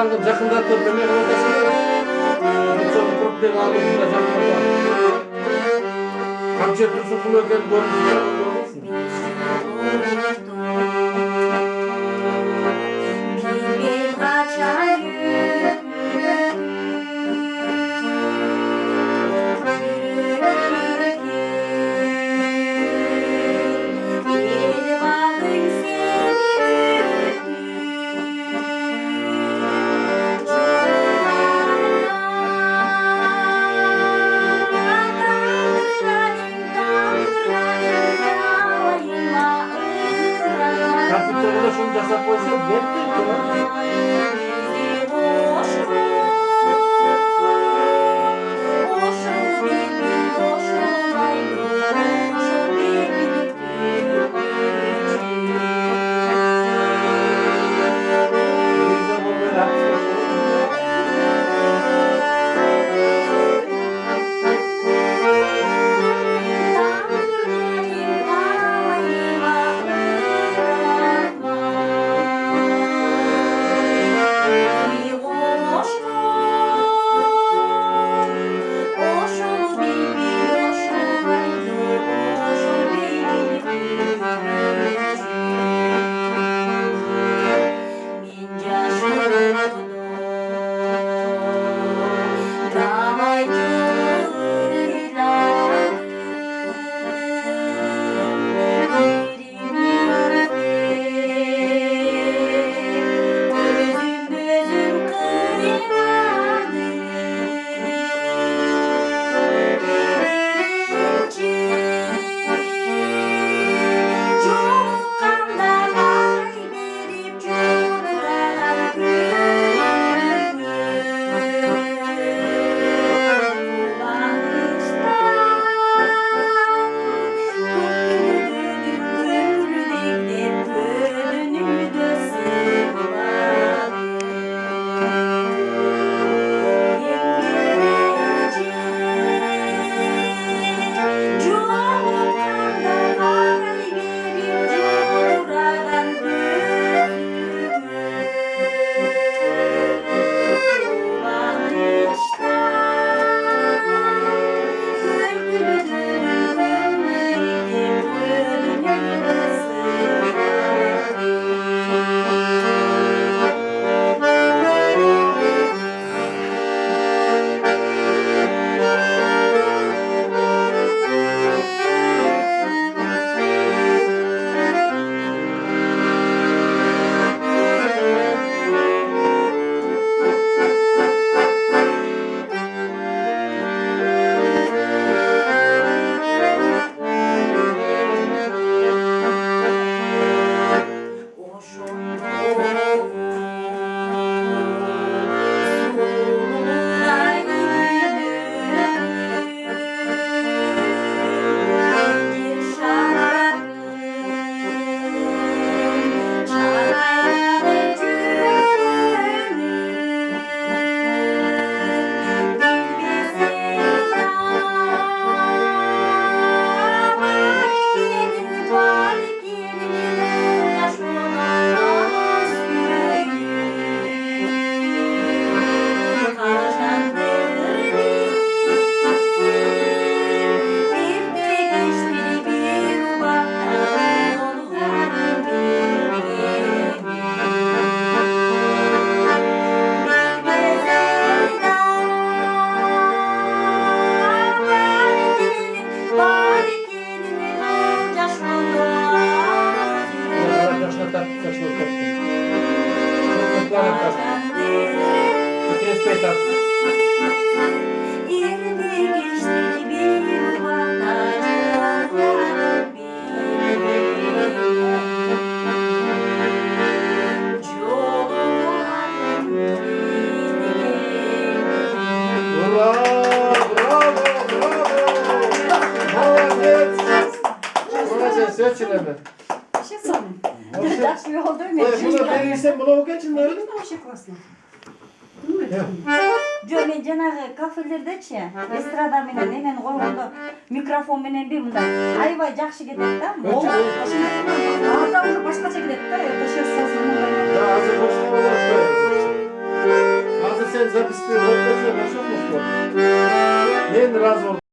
Yangın yakındatıp demek ortasında. Sonra problem aldığında yakındatıp. Kamçı Tursunkukulov gelip görmüşsün. Şunu jasap koysam yetti ki. Söçüleme. Şey sanırım. Ders bir oldu mu? Bunu verirsen bunu geçin mi? Benim de şey klasın. Diyor men janağı kafelerde çi. Estrada menen hemen koygondo mikrofon menen bir munda. Aybay жақсы кетет да. Ол ата уже башкача кетет да. Это сейчас сазын. Да, азыр башка болот. записываю, вот это, çok mutlu oldum. Ben razı oldum.